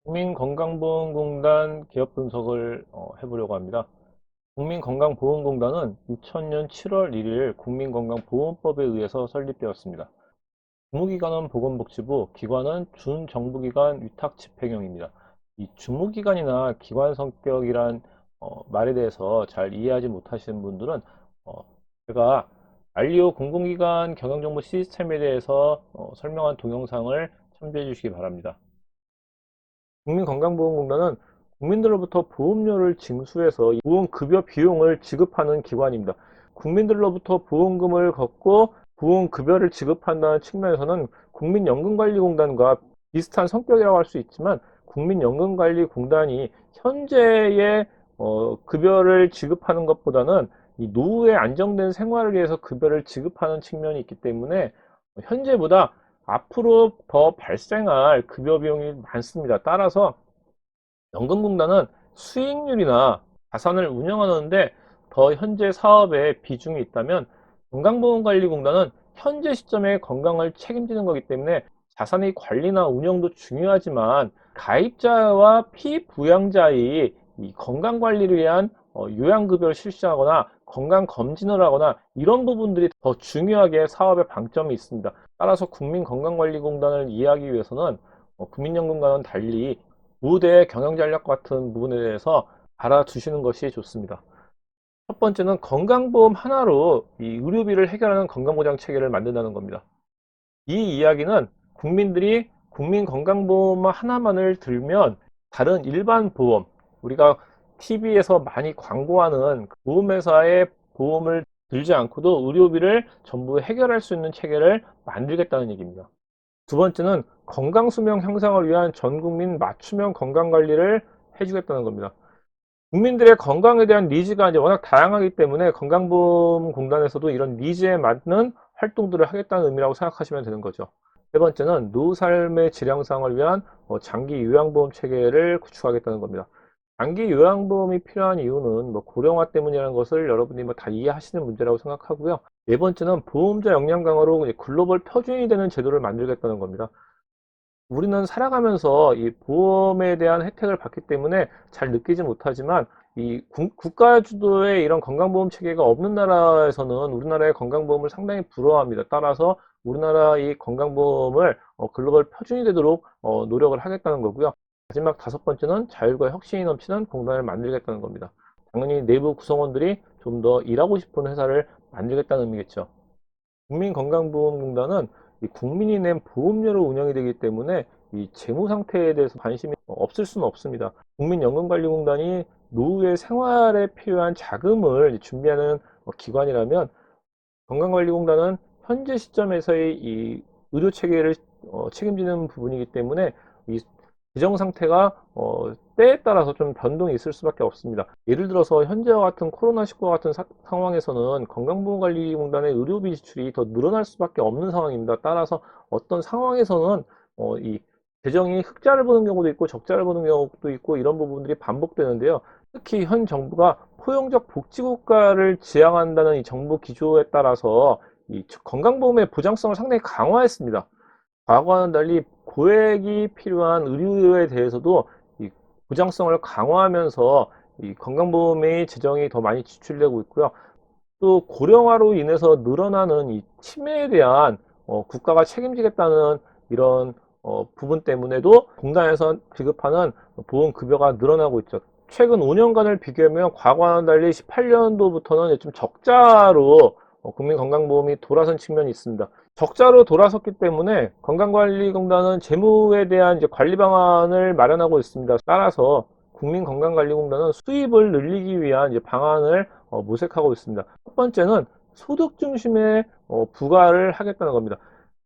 국민건강보험공단 기업 분석을 해보려고 합니다. 국민건강보험공단은 2000년 7월 1일 국민건강보험법에 의해서 설립되었습니다. 주무기관은 보건복지부, 기관은 준정부기관 위탁집행형입니다. 이 주무기관이나 기관 성격이란 말에 대해서 잘 이해하지 못하시는 분들은 어, 제가 알리오 공공기관 경영정보 시스템에 대해서 설명한 동영상을 참조해 주시기 바랍니다. 국민건강보험공단은 국민들로부터 보험료를 징수해서 보험급여 비용을 지급하는 기관입니다. 국민들로부터 보험금을 걷고 보험급여를 지급한다는 측면에서는 국민연금관리공단과 비슷한 성격이라고 할 수 있지만, 국민연금관리공단이 현재의 급여를 지급하는 것보다는 이 노후의 안정된 생활을 위해서 급여를 지급하는 측면이 있기 때문에 현재보다 앞으로 더 발생할 급여 비용이 많습니다. 따라서 연금공단은 수익률이나 자산을 운영하는데 더 현재 사업에 비중이 있다면, 건강보험관리공단은 현재 시점에 건강을 책임지는 거기 때문에 자산의 관리나 운영도 중요하지만, 가입자와 피부양자의 이 건강관리를 위한 요양급여를 실시하거나 건강검진을 하거나 이런 부분들이 더 중요하게 사업의 방점이 있습니다. 따라서 국민건강관리공단을 이해하기 위해서는 국민연금과는 달리 무대 경영전략 같은 부분에 대해서 알아두시는 것이 좋습니다. 첫 번째는 건강보험 하나로 이 의료비를 해결하는 건강보장 체계를 만든다는 겁니다. 이 이야기는 국민들이 국민건강보험 하나만을 들면 다른 일반 보험, 우리가 TV에서 많이 광고하는 보험회사의 보험을 들지 않고도 의료비를 전부 해결할 수 있는 체계를 만들겠다는 얘기입니다. 두 번째는 건강수명 향상을 위한 전국민 맞춤형 건강관리를 해주겠다는 겁니다. 국민들의 건강에 대한 니즈가 이제 워낙 다양하기 때문에 건강보험공단에서도 이런 니즈에 맞는 활동들을 하겠다는 의미라고 생각하시면 되는 거죠. 세 번째는 노후 삶의 질 향상을 위한 장기 요양보험 체계를 구축하겠다는 겁니다. 장기 요양보험이 필요한 이유는 고령화 때문이라는 것을 여러분이 다 이해하시는 문제라고 생각하고요. 네 번째는 보험자 역량 강화로 글로벌 표준이 되는 제도를 만들겠다는 겁니다. 우리는 살아가면서 이 보험에 대한 혜택을 받기 때문에 잘 느끼지 못하지만, 이 국가 주도의 이런 건강보험 체계가 없는 나라에서는 우리나라의 건강보험을 상당히 부러워합니다. 따라서 우리나라 이 건강보험을 글로벌 표준이 되도록 노력을 하겠다는 거고요. 마지막 다섯 번째는 자율과 혁신이 넘치는 공단을 만들겠다는 겁니다. 당연히 내부 구성원들이 좀 더 일하고 싶은 회사를 만들겠다는 의미겠죠. 국민건강보험공단은 이 국민이 낸 보험료로 운영이 되기 때문에 이 재무 상태에 대해서 관심이 없을 수는 없습니다. 국민연금관리공단이 노후의 생활에 필요한 자금을 준비하는 기관이라면, 건강관리공단은 현재 시점에서의 이 의료 체계를 책임지는 부분이기 때문에 이 재정 상태가 때에 따라서 좀 변동이 있을 수밖에 없습니다. 예를 들어서 현재와 같은 코로나19와 같은 상황에서는 건강보험관리공단의 의료비 지출이 더 늘어날 수밖에 없는 상황입니다. 따라서 어떤 상황에서는 이 재정이 흑자를 보는 경우도 있고 적자를 보는 경우도 있고 이런 부분들이 반복되는데요. 특히 현 정부가 포용적 복지국가를 지향한다는 이 정부 기조에 따라서 이 건강보험의 보장성을 상당히 강화했습니다. 과거와는 달리 고액이 필요한 의료에 대해서도 이 보장성을 강화하면서 이 건강보험의 재정이 더 많이 지출되고 있고요. 또 고령화로 인해서 늘어나는 이 치매에 대한 국가가 책임지겠다는 이런 부분 때문에도 공단에서 지급하는 보험 급여가 늘어나고 있죠. 최근 5년간을 비교하면 과거와는 달리 18년도부터는 좀 적자로 국민건강보험이 돌아선 측면이 있습니다. 적자로 돌아섰기 때문에 건강관리공단은 재무에 대한 이제 관리 방안을 마련하고 있습니다. 따라서 국민건강관리공단은 수입을 늘리기 위한 이제 방안을 모색하고 있습니다. 첫 번째는 소득 중심의 부과를 하겠다는 겁니다.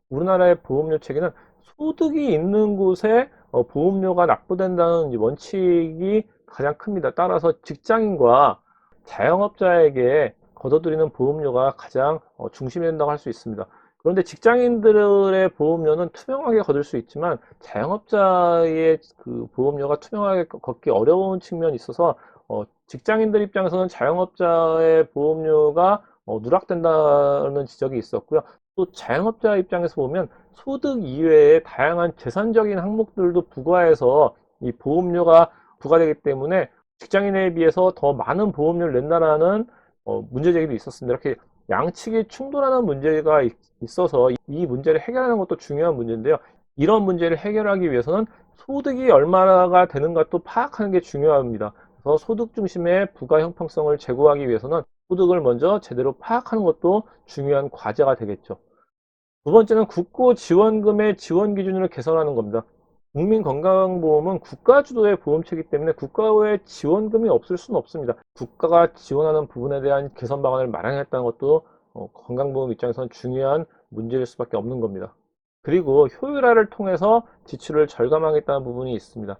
우리나라의 보험료 체계는 소득이 있는 곳에 보험료가 납부된다는 원칙이 가장 큽니다. 따라서 직장인과 자영업자에게 걷어들이는 보험료가 가장 중심이 된다고 할 수 있습니다. 그런데 직장인들의 보험료는 투명하게 걷을 수 있지만 자영업자의 그 보험료가 투명하게 걷기 어려운 측면이 있어서 직장인들 입장에서는 자영업자의 보험료가 누락된다는 지적이 있었고요. 또 자영업자 입장에서 보면 소득 이외에 다양한 재산적인 항목들도 부과해서 이 보험료가 부과되기 때문에 직장인에 비해서 더 많은 보험료를 낸다라는 문제 제기도 있었습니다. 이렇게 양측이 충돌하는 문제가 있어서 이 문제를 해결하는 것도 중요한 문제인데요. 이런 문제를 해결하기 위해서는 소득이 얼마가 되는가 또 파악하는 게 중요합니다. 그래서 소득 중심의 부가 형평성을 제고하기 위해서는 소득을 먼저 제대로 파악하는 것도 중요한 과제가 되겠죠. 두 번째는 국고지원금의 지원 기준을 개선하는 겁니다. 국민건강보험은 국가 주도의 보험체이기 때문에 국가의 지원금이 없을 수는 없습니다. 국가가 지원하는 부분에 대한 개선 방안을 마련했다는 것도 건강보험 입장에서는 중요한 문제일 수밖에 없는 겁니다. 그리고 효율화를 통해서 지출을 절감하겠다는 부분이 있습니다.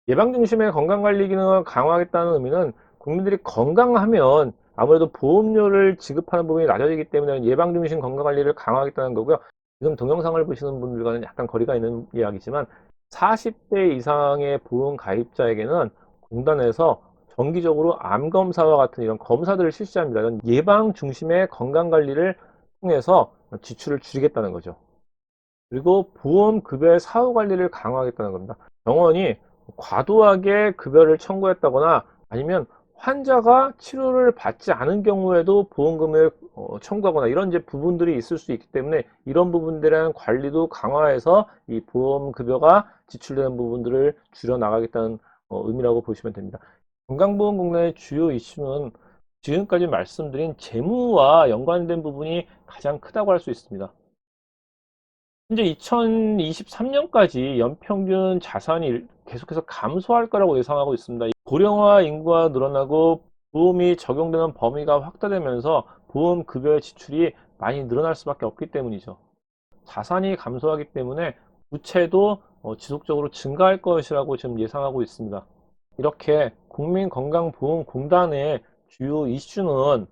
예방 중심의 건강관리 기능을 강화하겠다는 의미는 국민들이 건강하면 아무래도 보험료를 지급하는 부분이 낮아지기 때문에 예방 중심 건강관리를 강화하겠다는 거고요. 지금 동영상을 보시는 분들과는 약간 거리가 있는 이야기지만 40대 이상의 보험 가입자에게는 공단에서 정기적으로 암 검사와 같은 이런 검사들을 실시합니다. 이런 예방 중심의 건강관리를 통해서 지출을 줄이겠다는 거죠. 그리고 보험 급여의 사후 관리를 강화하겠다는 겁니다. 병원이 과도하게 급여를 청구했다거나 아니면 환자가 치료를 받지 않은 경우에도 보험금을 청구하거나 이런 이제 부분들이 있을 수 있기 때문에 이런 부분들에 대한 관리도 강화해서 이 보험 급여가 지출되는 부분들을 줄여 나가겠다는 의미라고 보시면 됩니다. 건강보험공단의 주요 이슈는 지금까지 말씀드린 재무와 연관된 부분이 가장 크다고 할 수 있습니다. 현재 2023년까지 연평균 자산이 계속해서 감소할 거라고 예상하고 있습니다. 고령화 인구가 늘어나고 보험이 적용되는 범위가 확대되면서 보험 급여의 지출이 많이 늘어날 수밖에 없기 때문이죠. 자산이 감소하기 때문에 부채도 지속적으로 증가할 것이라고 지금 예상하고 있습니다. 이렇게 국민건강보험공단의 주요 이슈는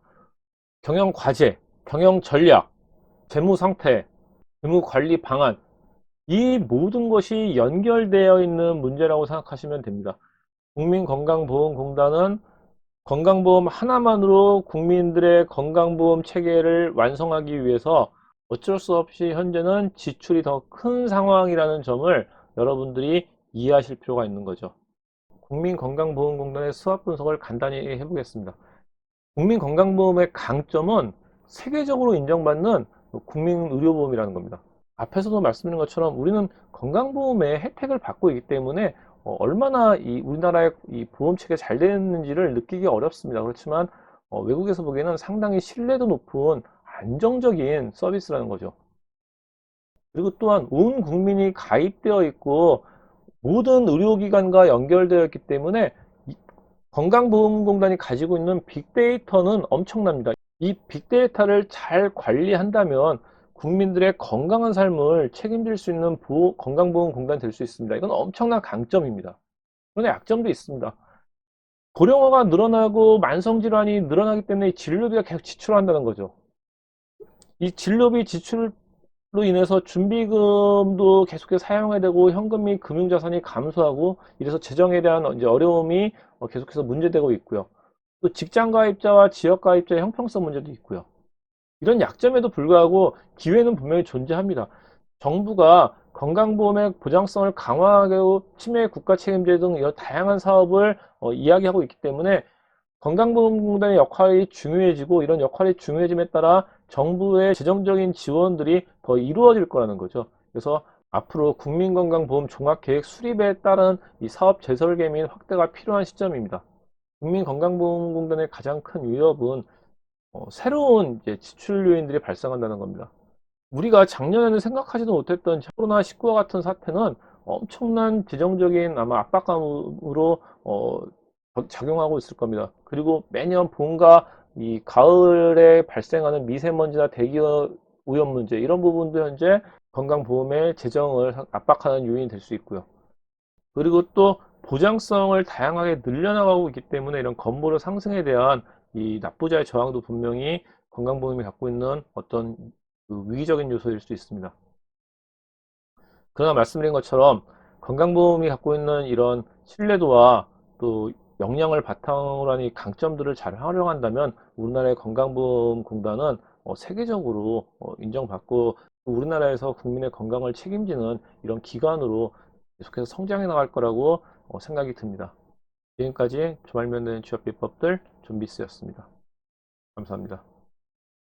경영과제, 경영전략, 재무상태, 의무관리 방안, 이 모든 것이 연결되어 있는 문제라고 생각하시면 됩니다. 국민건강보험공단은 건강보험 하나만으로 국민들의 건강보험 체계를 완성하기 위해서 어쩔 수 없이 현재는 지출이 더 큰 상황이라는 점을 여러분들이 이해하실 필요가 있는 거죠. 국민건강보험공단의 수합 분석을 간단히 해보겠습니다. 국민건강보험의 강점은 세계적으로 인정받는 국민의료보험이라는 겁니다. 앞에서도 말씀드린 것처럼 우리는 건강보험의 혜택을 받고 있기 때문에 얼마나 우리나라의 이 보험 체계가 잘 되는지를 느끼기 어렵습니다. 그렇지만 외국에서 보기에는 상당히 신뢰도 높은 안정적인 서비스라는 거죠. 그리고 또한 온 국민이 가입되어 있고 모든 의료기관과 연결되어 있기 때문에 건강보험공단이 가지고 있는 빅데이터는 엄청납니다. 이 빅데이터를 잘 관리한다면 국민들의 건강한 삶을 책임질 수 있는 건강보험공단이 될 수 있습니다. 이건 엄청난 강점입니다. 그런데 약점도 있습니다. 고령화가 늘어나고 만성질환이 늘어나기 때문에 진료비가 계속 지출한다는 거죠. 이 진료비 지출로 인해서 준비금도 계속해서 사용해야 되고 현금 및 금융자산이 감소하고 이래서 재정에 대한 이제 어려움이 계속해서 문제되고 있고요. 또 직장가입자와 지역가입자의 형평성 문제도 있고요. 이런 약점에도 불구하고 기회는 분명히 존재합니다. 정부가 건강보험의 보장성을 강화하고 치매 국가 책임제 등 이런 다양한 사업을 이야기하고 있기 때문에 건강보험공단의 역할이 중요해지고 이런 역할이 중요해짐에 따라 정부의 재정적인 지원들이 더 이루어질 거라는 거죠. 그래서 앞으로 국민건강보험 종합계획 수립에 따른 이 사업 재설계 및 확대가 필요한 시점입니다. 국민건강보험공단의 가장 큰 위협은 새로운 이제 지출 요인들이 발생한다는 겁니다. 우리가 작년에는 생각하지도 못했던 코로나19와 같은 사태는 엄청난 재정적인 아마 압박감으로 작용하고 있을 겁니다. 그리고 매년 봄과 이 가을에 발생하는 미세먼지나 대기 오염 문제 이런 부분도 현재 건강보험의 재정을 압박하는 요인이 될 수 있고요. 그리고 또 보장성을 다양하게 늘려나가고 있기 때문에 이런 건보료 상승에 대한 이 납부자의 저항도 분명히 건강보험이 갖고 있는 어떤 그 위기적인 요소일 수 있습니다. 그러나 말씀드린 것처럼 건강보험이 갖고 있는 이런 신뢰도와 또 역량을 바탕으로 한 이 강점들을 잘 활용한다면 우리나라의 건강보험공단은 세계적으로 인정받고 우리나라에서 국민의 건강을 책임지는 이런 기관으로 계속해서 성장해 나갈 거라고 생각이 듭니다. 지금까지 주말면허 취업 비법들 좀비스였습니다. 감사합니다.